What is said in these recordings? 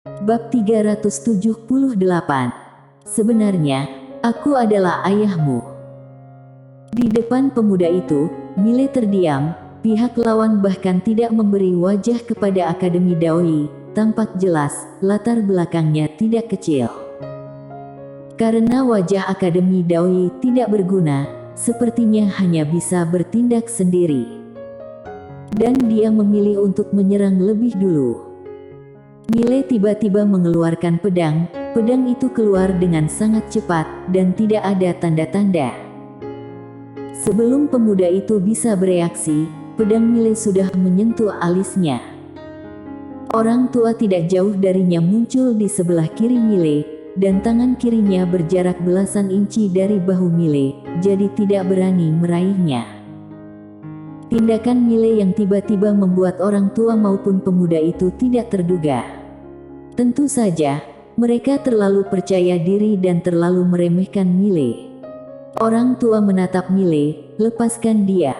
Bab 378. Sebenarnya, aku adalah ayahmu. Di depan pemuda itu, Mile terdiam. Pihak lawan bahkan tidak memberi wajah kepada Akademi Daoi. Tampak jelas, latar belakangnya tidak kecil. Karena wajah Akademi Daoi tidak berguna, sepertinya hanya bisa bertindak sendiri. Dan dia memilih untuk menyerang lebih dulu. Mile tiba-tiba mengeluarkan pedang. Pedang itu keluar dengan sangat cepat, dan tidak ada tanda-tanda. Sebelum pemuda itu bisa bereaksi, pedang Mile sudah menyentuh alisnya. Orang tua tidak jauh darinya muncul di sebelah kiri Mile, dan tangan kirinya berjarak belasan inci dari bahu Mile, jadi tidak berani meraihnya. Tindakan Mile yang tiba-tiba membuat orang tua maupun pemuda itu tidak terduga. Tentu saja, mereka terlalu percaya diri dan terlalu meremehkan Mile. Orang tua menatap Mile, "Lepaskan dia."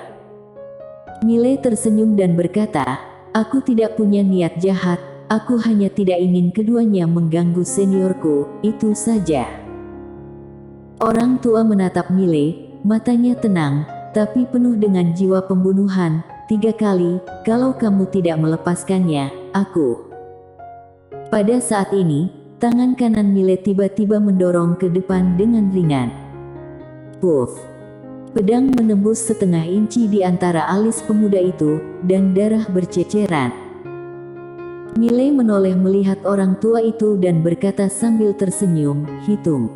Mile tersenyum dan berkata, "Aku tidak punya niat jahat, aku hanya tidak ingin keduanya mengganggu seniorku, itu saja." Orang tua menatap Mile, matanya tenang, tapi penuh dengan jiwa pembunuhan. "3 kali, kalau kamu tidak melepaskannya, aku..." Pada saat ini, tangan kanan Mile tiba-tiba mendorong ke depan dengan ringan. Puff! Pedang menembus setengah inci di antara alis pemuda itu, dan darah berceceran. Mile menoleh melihat orang tua itu dan berkata sambil tersenyum, "Hitung."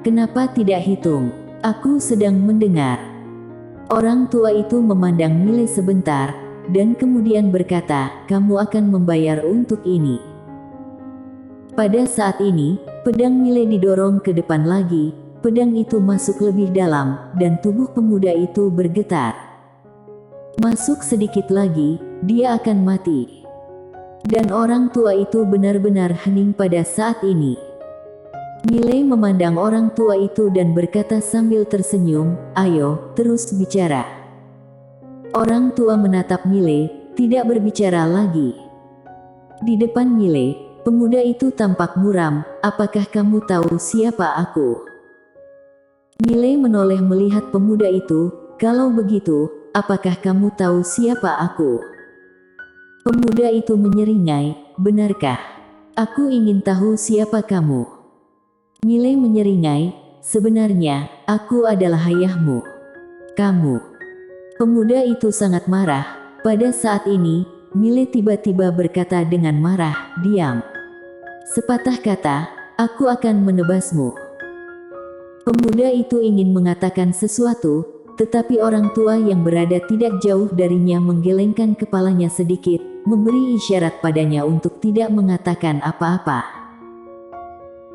"Kenapa tidak hitung? Aku sedang mendengar." Orang tua itu memandang Mile sebentar, dan kemudian berkata, "Kamu akan membayar untuk ini." Pada saat ini, pedang Mile didorong ke depan lagi, pedang itu masuk lebih dalam, dan tubuh pemuda itu bergetar. Masuk sedikit lagi, dia akan mati. Dan orang tua itu benar-benar hening pada saat ini. Mile memandang orang tua itu dan berkata sambil tersenyum, "Ayo, terus bicara." Orang tua menatap Mile, tidak berbicara lagi. Di depan Mile, pemuda itu tampak muram. "Apakah kamu tahu siapa aku?" Mile menoleh melihat pemuda itu. "Kalau begitu, apakah kamu tahu siapa aku?" Pemuda itu menyeringai, "Benarkah? Aku ingin tahu siapa kamu." Mile menyeringai, "Sebenarnya, aku adalah ayahmu. Kamu..." Pemuda itu sangat marah. Pada saat ini, Mile tiba-tiba berkata dengan marah, "Diam. Sepatah kata, aku akan menebasmu." Pemuda itu ingin mengatakan sesuatu, tetapi orang tua yang berada tidak jauh darinya menggelengkan kepalanya sedikit, memberi isyarat padanya untuk tidak mengatakan apa-apa.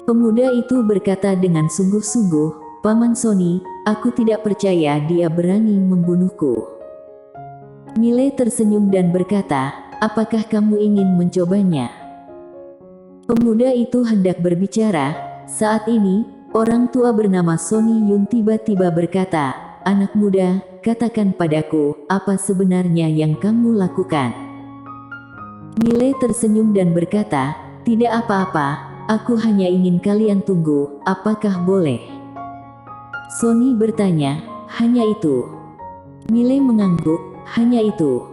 Pemuda itu berkata dengan sungguh-sungguh, "Paman Sony, aku tidak percaya dia berani membunuhku." Mile tersenyum dan berkata, "Apakah kamu ingin mencobanya?" Pemuda itu hendak berbicara. Saat ini, orang tua bernama Sony Yun tiba-tiba berkata, "Anak muda, katakan padaku, apa sebenarnya yang kamu lakukan?" Mile tersenyum dan berkata, "Tidak apa-apa, aku hanya ingin kalian tunggu, apakah boleh?" Sony bertanya, "Hanya itu?" Mile mengangguk, "Hanya itu."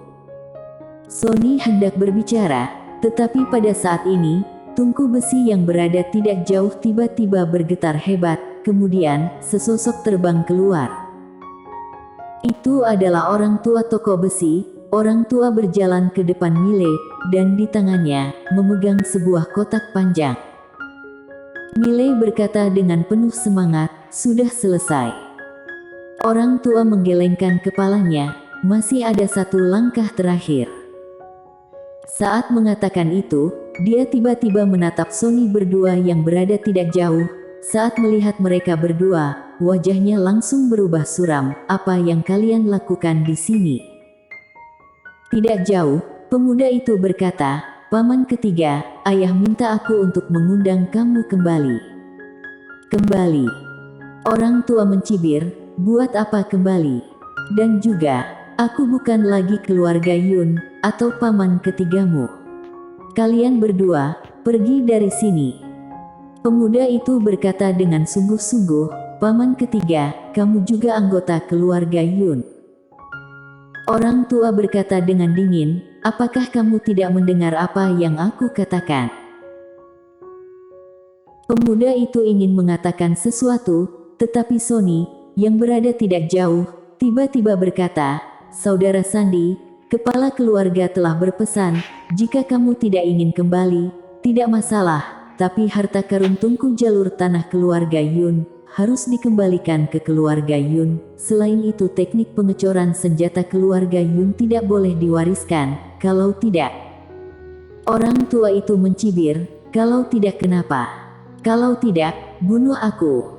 Sony hendak berbicara, tetapi pada saat ini, tungku besi yang berada tidak jauh tiba-tiba bergetar hebat, kemudian sesosok terbang keluar. Itu adalah orang tua toko besi. Orang tua berjalan ke depan Mile, dan di tangannya memegang sebuah kotak panjang. Mile berkata dengan penuh semangat, "Sudah selesai." Orang tua menggelengkan kepalanya, "Masih ada satu langkah terakhir." Saat mengatakan itu, dia tiba-tiba menatap Sony berdua yang berada tidak jauh. Saat melihat mereka berdua, wajahnya langsung berubah suram. "Apa yang kalian lakukan di sini?" Tidak jauh, pemuda itu berkata, "Paman ketiga, ayah minta aku untuk mengundang kamu kembali." "Kembali?" Orang tua mencibir, "Buat apa kembali? Dan juga, aku bukan lagi keluarga Yun, atau paman ketigamu. Kalian berdua, pergi dari sini." Pemuda itu berkata dengan sungguh-sungguh, "Paman ketiga, kamu juga anggota keluarga Yun." Orang tua berkata dengan dingin, "Apakah kamu tidak mendengar apa yang aku katakan?" Pemuda itu ingin mengatakan sesuatu, tetapi Sony, yang berada tidak jauh, tiba-tiba berkata, "Saudara Sandi, kepala keluarga telah berpesan, jika kamu tidak ingin kembali, tidak masalah. Tapi harta karun tungku jalur tanah keluarga Yun harus dikembalikan ke keluarga Yun. Selain itu teknik pengecoran senjata keluarga Yun tidak boleh diwariskan. Kalau tidak..." Orang tua itu mencibir, "Kalau tidak kenapa? Kalau tidak, bunuh aku."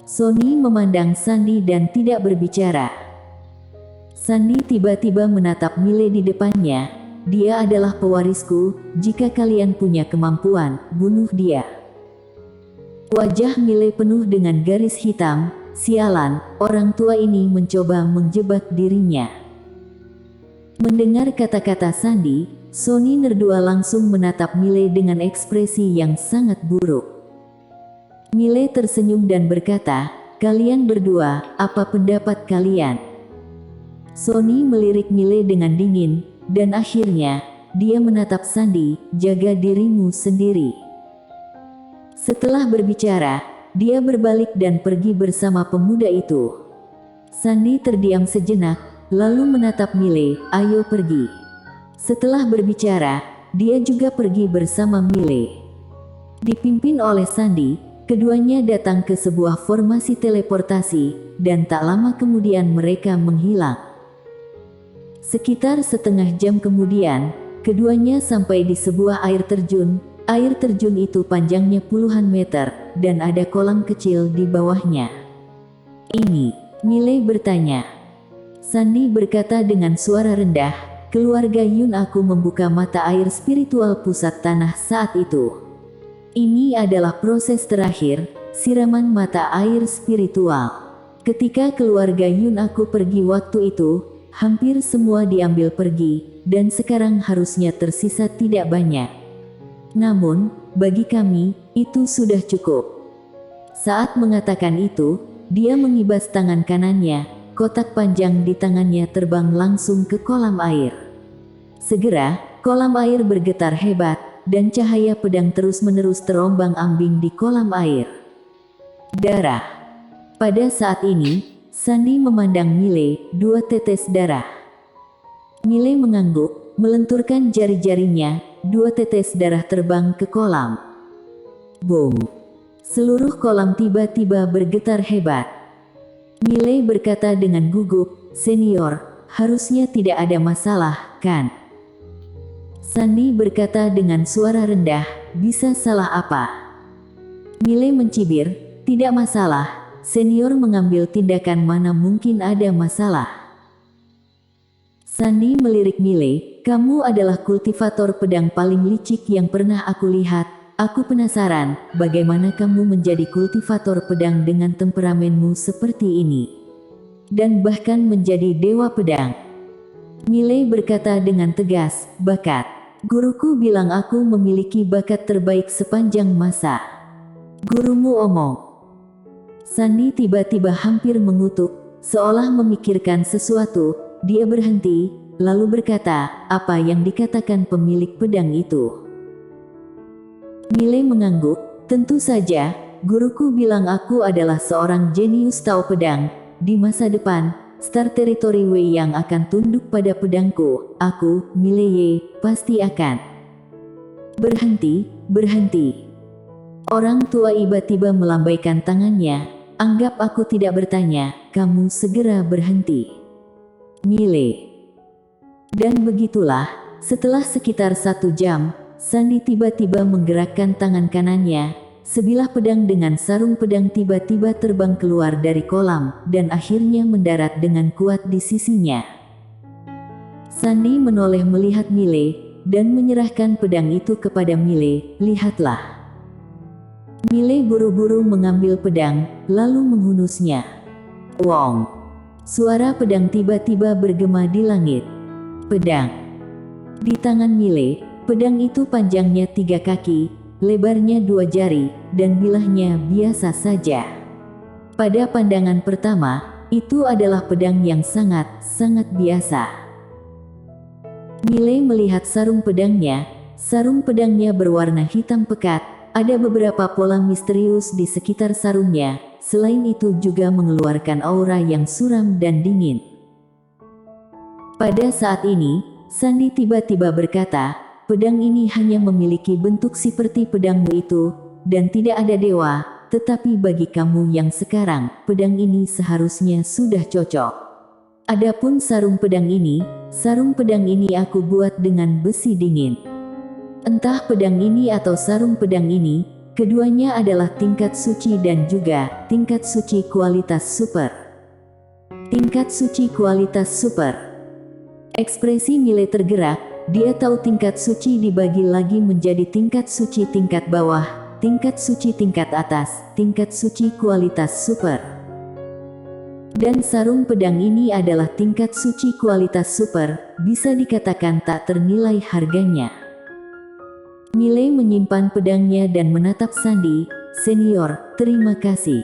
Sony memandang Sandi dan tidak berbicara. Sandi tiba-tiba menatap Mile di depannya. "Dia adalah pewarisku, jika kalian punya kemampuan, bunuh dia." Wajah Mile penuh dengan garis hitam. Sialan, orang tua ini mencoba menjebak dirinya. Mendengar kata-kata Sandi, Sony Nerdua langsung menatap Mile dengan ekspresi yang sangat buruk. Mile tersenyum dan berkata, "Kalian berdua, apa pendapat kalian?" Sony melirik Mile dengan dingin, dan akhirnya, dia menatap Sandi, "Jaga dirimu sendiri." Setelah berbicara, dia berbalik dan pergi bersama pemuda itu. Sandi terdiam sejenak, lalu menatap Mile, "Ayo pergi." Setelah berbicara, dia juga pergi bersama Mile. Dipimpin oleh Sandi, keduanya datang ke sebuah formasi teleportasi, dan tak lama kemudian mereka menghilang. Sekitar setengah jam kemudian, keduanya sampai di sebuah air terjun. Air terjun itu panjangnya puluhan meter, dan ada kolam kecil di bawahnya. "Ini?" Mile bertanya. Sandi berkata dengan suara rendah, "Keluarga Yun aku membuka mata air spiritual pusat tanah saat itu. Ini adalah proses terakhir, siraman mata air spiritual. Ketika keluarga Yun aku pergi waktu itu, hampir semua diambil pergi, dan sekarang harusnya tersisa tidak banyak. Namun, bagi kami, itu sudah cukup." Saat mengatakan itu, dia mengibas tangan kanannya, kotak panjang di tangannya terbang langsung ke kolam air. Segera, kolam air bergetar hebat, dan cahaya pedang terus-menerus terombang-ambing di kolam air. Darah. Pada saat ini, Sandi memandang Mile, 2 tetes darah. Mile mengangguk, melenturkan jari-jarinya, 2 tetes darah terbang ke kolam. Boom! Seluruh kolam tiba-tiba bergetar hebat. Mile berkata dengan gugup, "Senior, harusnya tidak ada masalah, kan?" Sandi berkata dengan suara rendah, "Bisa salah apa?" Mile mencibir, "Tidak masalah. Senior mengambil tindakan mana mungkin ada masalah." Sandi melirik Mile, "Kamu adalah kultivator pedang paling licik yang pernah aku lihat. Aku penasaran, bagaimana kamu menjadi kultivator pedang dengan temperamenmu seperti ini. Dan bahkan menjadi dewa pedang." Mile berkata dengan tegas, "Bakat. Guruku bilang aku memiliki bakat terbaik sepanjang masa." "Gurumu omong." Sandi tiba-tiba hampir mengutuk, seolah memikirkan sesuatu. Dia berhenti, lalu berkata, "Apa yang dikatakan pemilik pedang itu?" Mile mengangguk, "Tentu saja, guruku bilang aku adalah seorang jenius tahu pedang. Di masa depan, Star Territory Wei yang akan tunduk pada pedangku, aku, Mile Ye, pasti akan..." "Berhenti, berhenti." Orang tua tiba-tiba melambaikan tangannya. "Anggap aku tidak bertanya, kamu segera berhenti, Mile." Dan begitulah, setelah sekitar 1 jam, Sandi tiba-tiba menggerakkan tangan kanannya. Sebilah pedang dengan sarung pedang tiba-tiba terbang keluar dari kolam, dan akhirnya mendarat dengan kuat di sisinya. Sandi menoleh melihat Mile, dan menyerahkan pedang itu kepada Mile. "Lihatlah." Mile buru-buru mengambil pedang, lalu menghunusnya. Wong! Suara pedang tiba-tiba bergema di langit. Pedang. Di tangan Mile, Pedang itu panjangnya 3 kaki, lebarnya 2 jari, dan bilahnya biasa saja. Pada pandangan pertama, itu adalah pedang yang sangat biasa. Miley melihat sarung pedangnya. Sarung pedangnya berwarna hitam pekat, ada beberapa pola misterius di sekitar sarungnya, selain itu juga mengeluarkan aura yang suram dan dingin. Pada saat ini, Sandy tiba-tiba berkata, pedang ini hanya memiliki bentuk seperti pedangmu itu, dan tidak ada dewa, tetapi bagi kamu yang sekarang, pedang ini seharusnya sudah cocok. Adapun sarung pedang ini aku buat dengan besi dingin. Entah pedang ini atau sarung pedang ini, keduanya adalah tingkat suci dan juga tingkat suci kualitas super. Tingkat suci kualitas super. Ekspresi Miley tergerak, dia tahu tingkat suci dibagi lagi menjadi tingkat suci tingkat bawah, tingkat suci tingkat atas, tingkat suci kualitas super. Dan sarung pedang ini adalah tingkat suci kualitas super, bisa dikatakan tak ternilai harganya. Miley menyimpan pedangnya dan menatap Sandy, "Senior, terima kasih."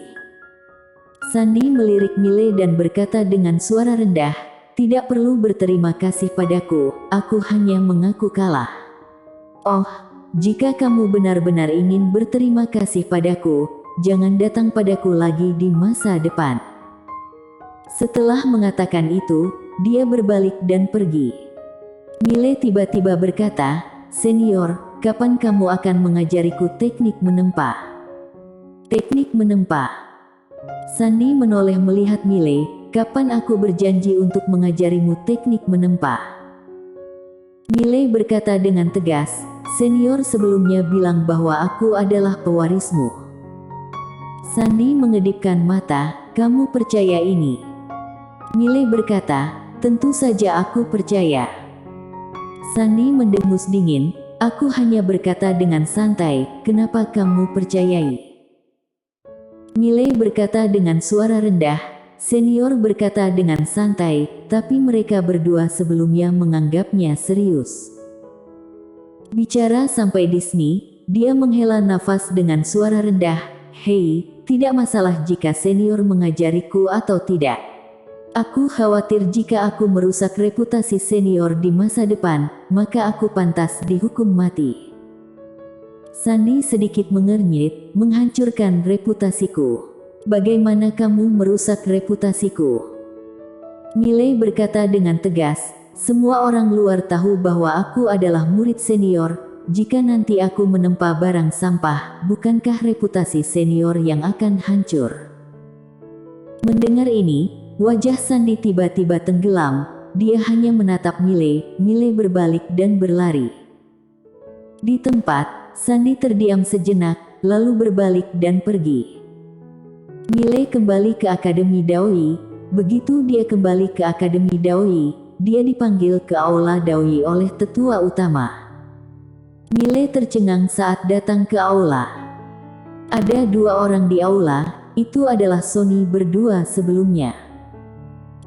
Sandy melirik Miley dan berkata dengan suara rendah, "Tidak perlu berterima kasih padaku, aku hanya mengaku kalah." "Oh, jika kamu benar-benar ingin berterima kasih padaku, jangan datang padaku lagi di masa depan." Setelah mengatakan itu, dia berbalik dan pergi. Miley tiba-tiba berkata, "Senior, kapan kamu akan mengajariku teknik menempa?" "Teknik menempa?" Sandy menoleh melihat Miley. "Kapan aku berjanji untuk mengajarimu teknik menempa?" Miley berkata dengan tegas, "Senior sebelumnya bilang bahwa aku adalah pewarismu." Sandy mengedipkan mata, "Kamu percaya ini?" Miley berkata, "Tentu saja aku percaya." Sandy mendengus dingin, "Aku hanya berkata dengan santai, kenapa kamu percayai?" Miley berkata dengan suara rendah, "Senior berkata dengan santai, tapi mereka berdua sebelumnya menganggapnya serius." Bicara sampai di sini, dia menghela nafas dengan suara rendah, "Hei, tidak masalah jika senior mengajariku atau tidak. Aku khawatir jika aku merusak reputasi senior di masa depan, maka aku pantas dihukum mati." Sandy sedikit mengernyit, "Menghancurkan reputasiku? Bagaimana kamu merusak reputasiku?" Miley berkata dengan tegas, "Semua orang luar tahu bahwa aku adalah murid senior. Jika nanti aku menempa barang sampah, bukankah reputasi senior yang akan hancur?" Mendengar ini, wajah Sandy tiba-tiba tenggelam. Dia hanya menatap Miley. Miley berbalik dan berlari. Di tempat, Sandy terdiam sejenak, lalu berbalik dan pergi. Miley kembali ke Akademi Daoi. Begitu dia kembali ke Akademi Daoi, dia dipanggil ke Aula Daoi oleh tetua utama. Miley tercengang saat datang ke aula. Ada 2 orang di aula, itu adalah Sonny berdua sebelumnya.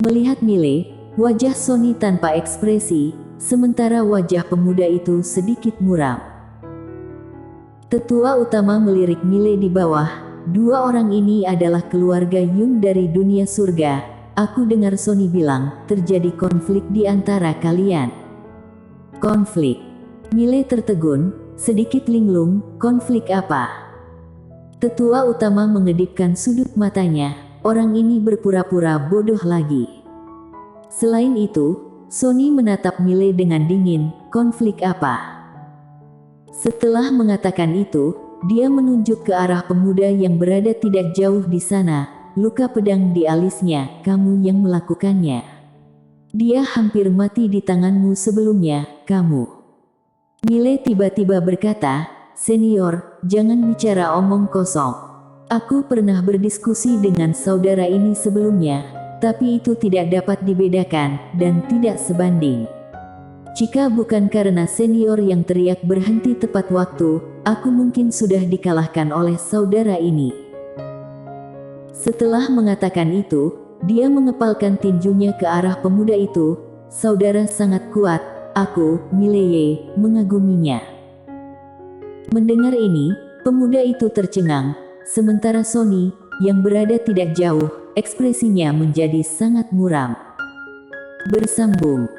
Melihat Miley, wajah Sonny tanpa ekspresi, sementara wajah pemuda itu sedikit muram. Tetua utama melirik Miley di bawah, "2 orang ini adalah keluarga Yun dari dunia surga. Aku dengar Sonny bilang, terjadi konflik di antara kalian." "Konflik?" Miley tertegun, sedikit linglung, "Konflik apa?" Tetua utama mengedipkan sudut matanya, "Orang ini berpura-pura bodoh lagi." Selain itu, Sonny menatap Miley dengan dingin, "Konflik apa?" Setelah mengatakan itu, dia menunjuk ke arah pemuda yang berada tidak jauh di sana, luka pedang di alisnya, "Kamu yang melakukannya. Dia hampir mati di tanganmu sebelumnya, kamu." Miley tiba-tiba berkata, "Senior, jangan bicara omong kosong. Aku pernah berdiskusi dengan saudara ini sebelumnya, tapi itu tidak dapat dibedakan, dan tidak sebanding. Jika bukan karena senior yang teriak berhenti tepat waktu, aku mungkin sudah dikalahkan oleh saudara ini." Setelah mengatakan itu, dia mengepalkan tinjunya ke arah pemuda itu, "Saudara sangat kuat, aku, Mileye, mengaguminya. Mendengar ini, pemuda itu tercengang, sementara Sony, yang berada tidak jauh, ekspresinya menjadi sangat muram. Bersambung.